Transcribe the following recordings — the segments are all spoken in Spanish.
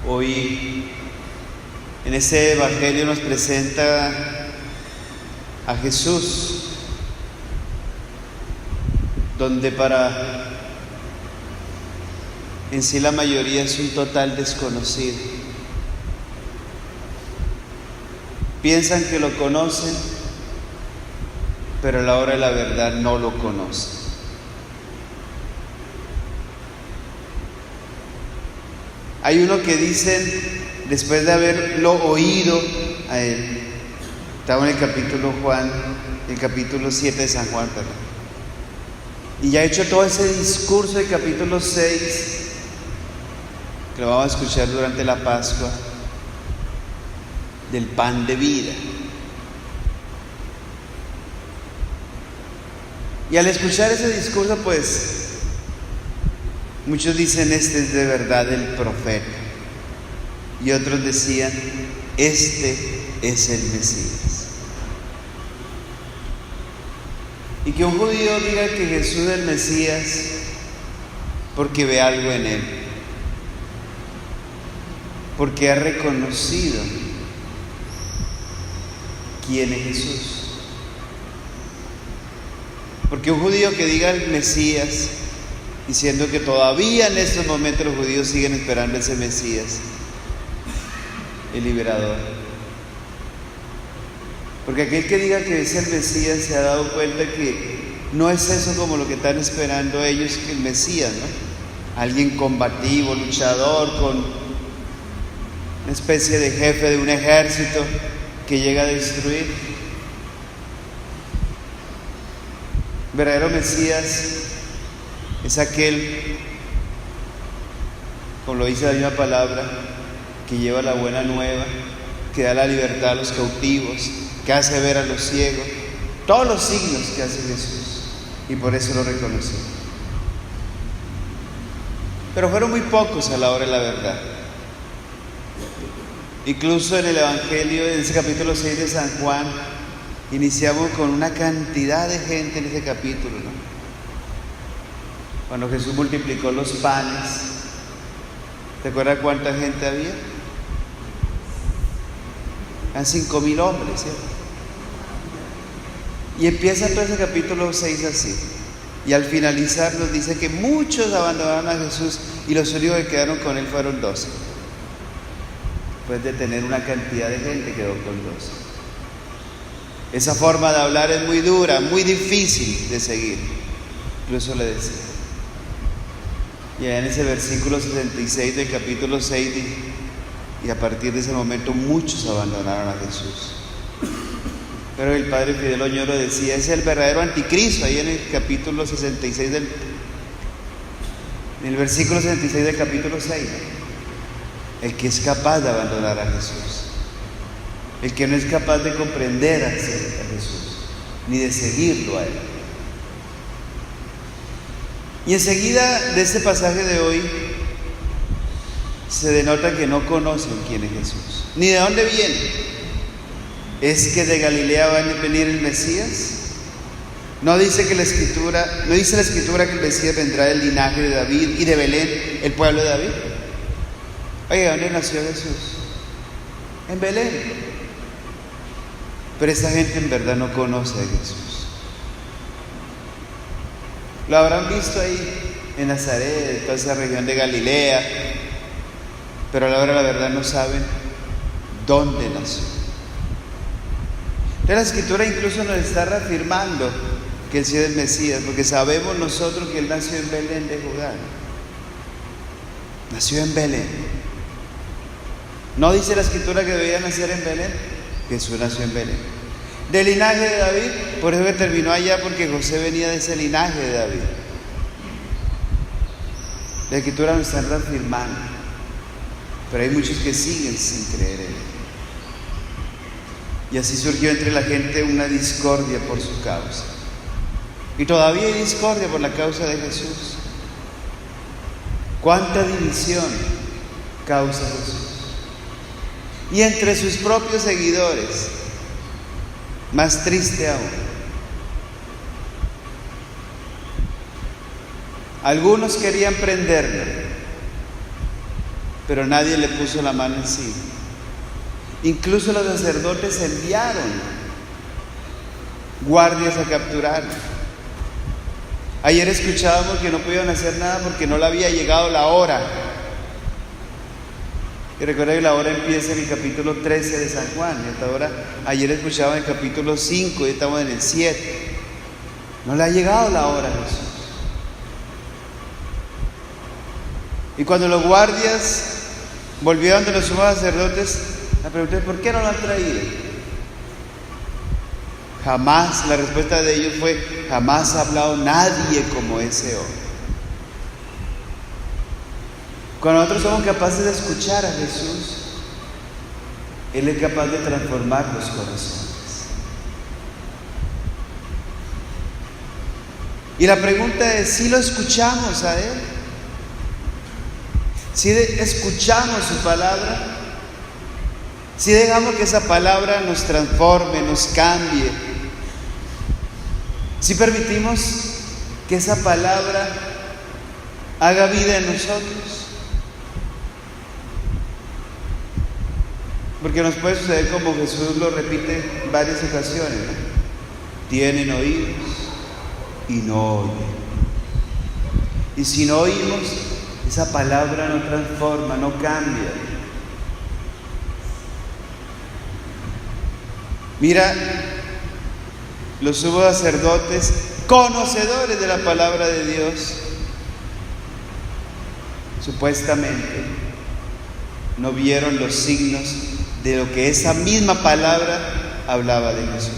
Hoy en este Evangelio nos presenta a Jesús, donde en sí la mayoría es un total desconocido. Piensan que lo conocen, pero a la hora de la verdad no lo conocen. Hay uno que dicen, después de haberlo oído a él, estaba en el capítulo 7 de San Juan, perdón, y ya ha hecho todo ese discurso del capítulo 6, que lo vamos a escuchar durante la Pascua, del pan de vida. Y al escuchar ese discurso, pues muchos dicen, este es de verdad el profeta, y otros decían, este es el Mesías. Y que un judío diga que Jesús es el Mesías porque ve algo en él, porque ha reconocido quién es Jesús. Porque un judío que diga el Mesías, diciendo que todavía en estos momentos los judíos siguen esperando ese Mesías, el liberador. Porque aquel que diga que es el Mesías se ha dado cuenta que no es eso como lo que están esperando ellos, que el Mesías, ¿no? Alguien combativo, luchador, con una especie de jefe de un ejército que llega a destruir. El verdadero Mesías es aquel, como lo dice la misma palabra, que lleva la buena nueva, que da la libertad a los cautivos, que hace ver a los ciegos, todos los signos que hace Jesús, y por eso lo reconoció. Pero fueron muy pocos a la hora de la verdad. Incluso en el Evangelio, en ese capítulo 6 de San Juan, iniciamos con una cantidad de gente en ese capítulo, ¿no? Cuando Jesús multiplicó los panes, ¿te acuerdas cuánta gente había? Eran 5,000 hombres, ¿cierto? Y empieza todo ese capítulo 6 así. Y al finalizar nos dice que muchos abandonaron a Jesús y los únicos que quedaron con él fueron 12. Después de tener una cantidad de gente, quedó con 12. Esa forma de hablar es muy dura, muy difícil de seguir. Incluso le decía. Y allá en ese versículo 66 del capítulo 6, y a partir de ese momento muchos abandonaron a Jesús. Pero el padre Fidel Oñoro decía, es el verdadero anticristo, ahí en el capítulo 66 en el versículo 66 del capítulo 6, el que es capaz de abandonar a Jesús, el que no es capaz de comprender a Jesús, ni de seguirlo a él. Y enseguida de este pasaje de hoy se denota que no conocen quién es Jesús, ni de dónde viene. ¿Es que de Galilea va a venir el Mesías? No dice la Escritura que el Mesías vendrá del linaje de David y de Belén, el pueblo de David. Oye, ¿dónde nació Jesús? En Belén. Pero esta gente en verdad no conoce a Jesús. Lo habrán visto ahí en Nazaret, en toda esa región de Galilea, pero a la hora de la verdad no saben dónde nació. Entonces la Escritura incluso nos está reafirmando que Él sí es el Mesías, porque sabemos nosotros que Él nació en Belén de Judá. Nació en Belén. ¿No dice la Escritura que debía nacer en Belén? Jesús nació en Belén. Del linaje de David, por eso que terminó allá, porque José venía de ese linaje de David. La Escritura nos está reafirmando, pero hay muchos que siguen sin creer en Él. Y así surgió entre la gente una discordia por su causa. Y todavía hay discordia por la causa de Jesús. ¿Cuánta división causa Jesús? Y entre sus propios seguidores, más triste aún. Algunos querían prenderlo, pero nadie le puso la mano encima. Incluso los sacerdotes enviaron guardias a capturarlo. Ayer escuchábamos que no pudieron hacer nada porque no le había llegado la hora. Y recuerda que la hora empieza en el capítulo 13 de San Juan. Y hasta ahora, ayer escuchaba en el capítulo 5 y estamos en el 7. No le ha llegado la hora a Jesús. Y cuando los guardias volvieron de los sumos sacerdotes, le pregunté, ¿por qué no lo han traído? Jamás, la respuesta de ellos fue, jamás ha hablado nadie como ese hombre. Cuando nosotros somos capaces de escuchar a Jesús, Él es capaz de transformar los corazones. Y la pregunta es, ¿si lo escuchamos a Él? ¿Si escuchamos su palabra? ¿Si dejamos que esa palabra nos transforme, nos cambie? ¿Si permitimos que esa palabra haga vida en nosotros? Porque nos puede suceder como Jesús lo repite en varias ocasiones, ¿no? Tienen oídos y no oyen. Y si no oímos, esa palabra no transforma, no cambia. Mira, los sumos sacerdotes, conocedores de la palabra de Dios, supuestamente no vieron los signos de lo que esa misma palabra hablaba de Jesús.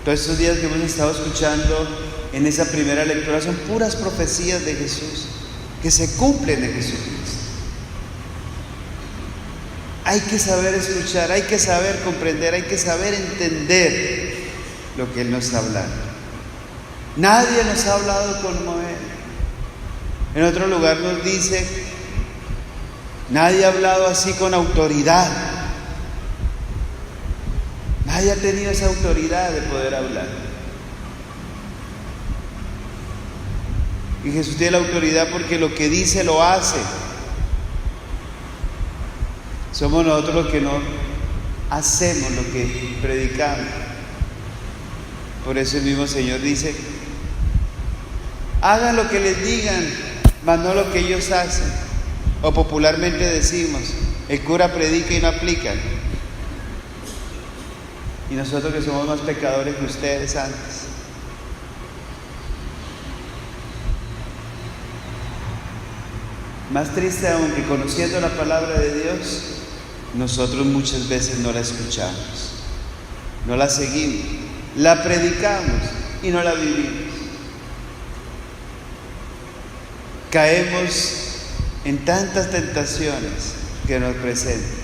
Todos estos días que hemos estado escuchando en esa primera lectura son puras profecías de Jesús que se cumplen en Jesucristo. Hay que saber escuchar, hay que saber comprender, hay que saber entender lo que Él nos está hablando. Nadie nos ha hablado como Él. En otro lugar nos dice, nadie ha hablado así con autoridad. Nadie ha tenido esa autoridad de poder hablar. Y Jesús tiene la autoridad porque lo que dice lo hace. Somos nosotros los que no hacemos lo que predicamos. Por eso el mismo Señor dice, hagan lo que les digan, mas no lo que ellos hacen. O popularmente decimos, el cura predica y no aplica. Y nosotros que somos más pecadores que ustedes antes. Más triste aún que conociendo la palabra de Dios, nosotros muchas veces no la escuchamos, no la seguimos, la predicamos y no la vivimos. Caemos en tantas tentaciones que nos presentan.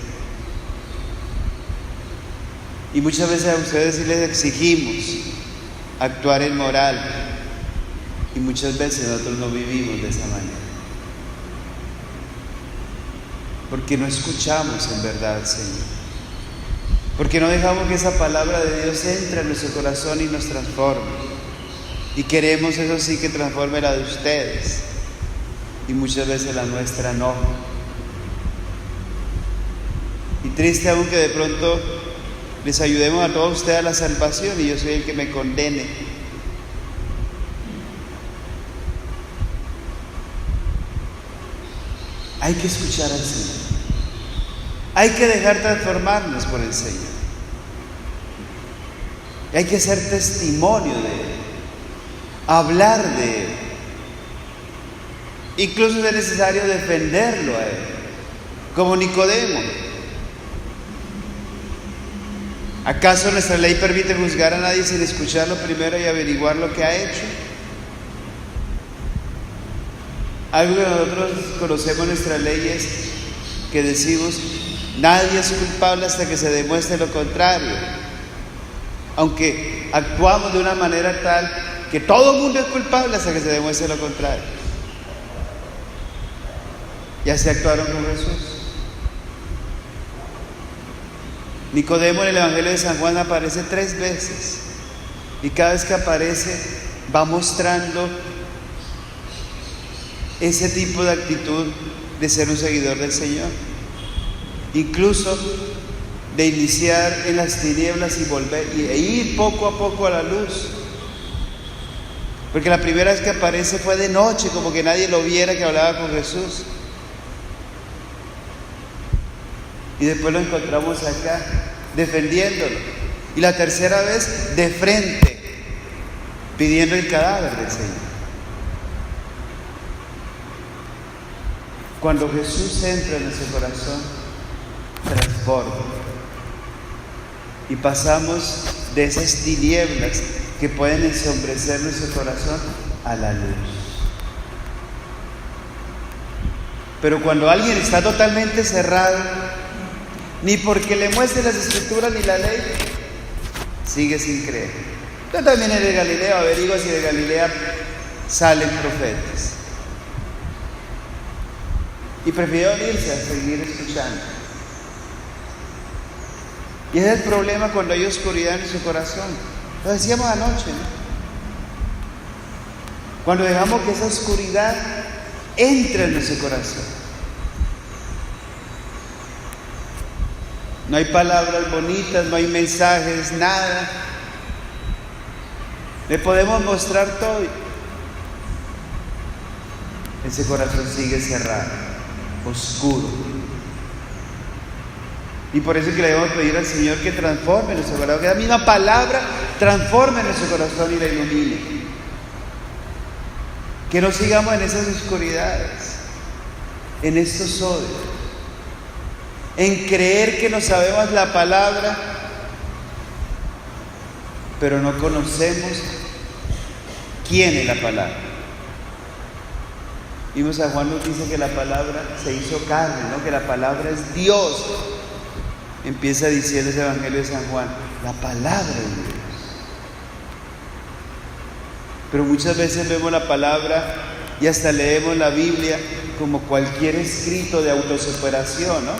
Y muchas veces a ustedes sí les exigimos actuar en moral, y muchas veces nosotros no vivimos de esa manera. Porque no escuchamos en verdad al Señor. Porque no dejamos que esa palabra de Dios entre en nuestro corazón y nos transforme. Y queremos, eso sí, que transforme la de ustedes. Y muchas veces la nuestra no. Y triste aún que de pronto les ayudemos a todos ustedes a la salvación y yo soy el que me condene. Hay que escuchar al Señor. Hay que dejar transformarnos por el Señor. Hay que ser testimonio de Él. Hablar de Él. Incluso es necesario defenderlo a Él. Como Nicodemo. ¿Acaso nuestra ley permite juzgar a nadie sin escucharlo primero y averiguar lo que ha hecho? Algo que nosotros conocemos en nuestra ley es que decimos, nadie es culpable hasta que se demuestre lo contrario. Aunque actuamos de una manera tal que todo el mundo es culpable hasta que se demuestre lo contrario. Y así actuaron con Jesús. Nicodemo en el Evangelio de San Juan aparece 3 veces. Y cada vez que aparece va mostrando ese tipo de actitud de ser un seguidor del Señor. Incluso de iniciar en las tinieblas y volver e ir poco a poco a la luz. Porque la primera vez que aparece fue de noche, como que nadie lo viera que hablaba con Jesús. Y después lo encontramos acá, defendiéndolo. Y la tercera vez, de frente, pidiendo el cadáver del Señor. Cuando Jesús entra en nuestro corazón, transforma. Y pasamos de esas tinieblas que pueden ensombrecer nuestro corazón a la luz. Pero cuando alguien está totalmente cerrado, ni porque le muestre las Escrituras ni la ley, sigue sin creer. Yo también en Galileo averigua si de Galilea salen profetas. Y prefirieron irse a seguir escuchando. Y ese es el problema cuando hay oscuridad en su corazón. Lo decíamos anoche, ¿no? Cuando dejamos que esa oscuridad entre en nuestro corazón. No hay palabras bonitas, no hay mensajes, nada. Le podemos mostrar todo. Ese corazón sigue cerrado, oscuro. Y por eso es que le debemos pedir al Señor que transforme nuestro corazón, que la misma palabra transforme nuestro corazón y la ilumine. Que no sigamos en esas oscuridades, en estos odios, en creer que no sabemos la palabra, pero no conocemos quién es la palabra. Vimos a Juan nos dice que la palabra se hizo carne, ¿no? Que la palabra es Dios. Empieza diciendo ese Evangelio de San Juan, la palabra de Dios. Pero muchas veces vemos la palabra y hasta leemos la Biblia como cualquier escrito de autosuperación, ¿no?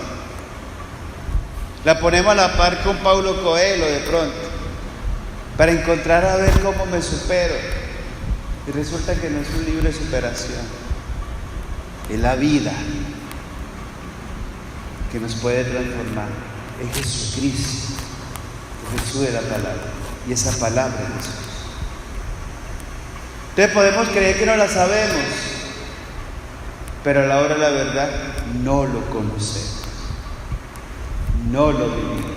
La ponemos a la par con Paulo Coelho de pronto, para encontrar a ver cómo me supero. Y resulta que no es un libro de superación, es la vida que nos puede transformar. Es Jesucristo, Jesús de la palabra, y esa palabra es Jesús. Entonces podemos creer que no la sabemos, pero a la hora de la verdad no lo conocemos, no lo vivimos.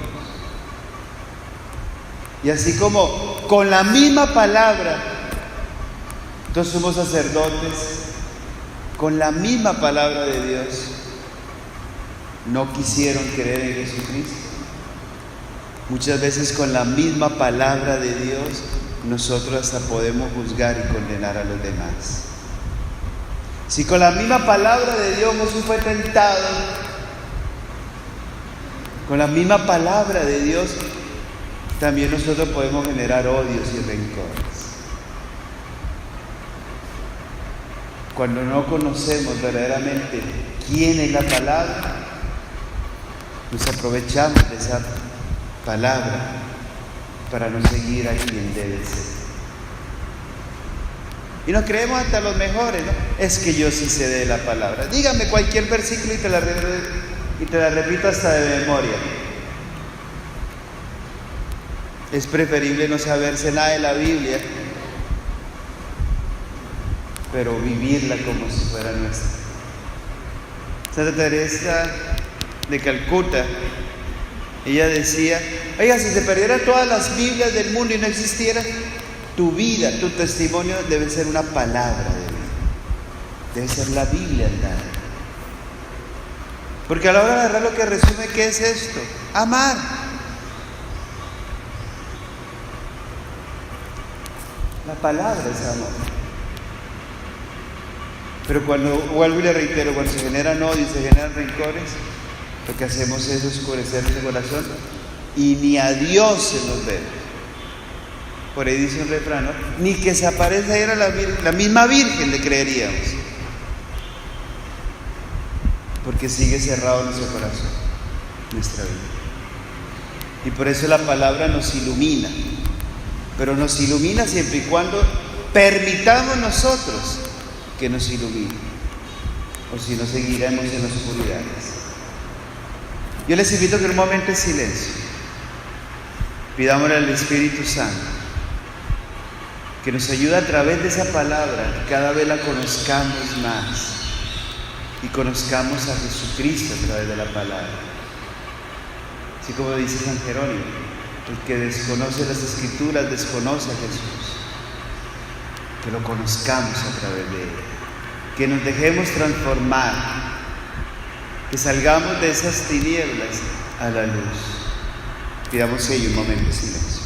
Y así como con la misma palabra, entonces somos sacerdotes, con la misma palabra de Dios, no quisieron creer en Jesucristo. Muchas veces con la misma palabra de Dios nosotros hasta podemos juzgar y condenar a los demás. Si con la misma palabra de Dios Jesús fue tentado, con la misma palabra de Dios también nosotros podemos generar odios y rencores. Cuando no conocemos verdaderamente quién es la palabra, nos aprovechamos de esa palabra para no seguir a quien debe ser. Y nos creemos hasta los mejores, ¿no? Es que yo sí sé de la palabra. Dígame cualquier versículo y te la repito hasta de memoria. Es preferible no saberse nada de la Biblia, pero vivirla como si fuera nuestra. Santa Teresa de Calcuta, ella decía, oiga, si se perdieran todas las Biblias del mundo y no existiera, tu vida, tu testimonio debe ser una palabra de vida, debe ser la Biblia andada. Porque a la hora de agarrar lo que resume, ¿qué es esto? Amar. La palabra es amor. Pero cuando, vuelvo y le reitero, cuando se generan odios, se generan rencores, lo que hacemos es oscurecer nuestro corazón y ni a Dios se nos ve. Por ahí dice un refrán, ¿no? Ni que se aparezca era la misma Virgen le creeríamos, porque sigue cerrado nuestro corazón, nuestra vida. Y por eso la palabra nos ilumina, pero nos ilumina siempre y cuando permitamos nosotros que nos ilumine. o si no seguiremos en las oscuridades. Yo les invito a que en un momento de silencio pidámosle al Espíritu Santo que nos ayude a través de esa palabra, que cada vez la conozcamos más y conozcamos a Jesucristo a través de la palabra. Así como dice San Jerónimo, el que desconoce las Escrituras desconoce a Jesús. Que lo conozcamos a través de él, que nos dejemos transformar, que salgamos de esas tinieblas a la luz. Pidamos ello un momento de silencio.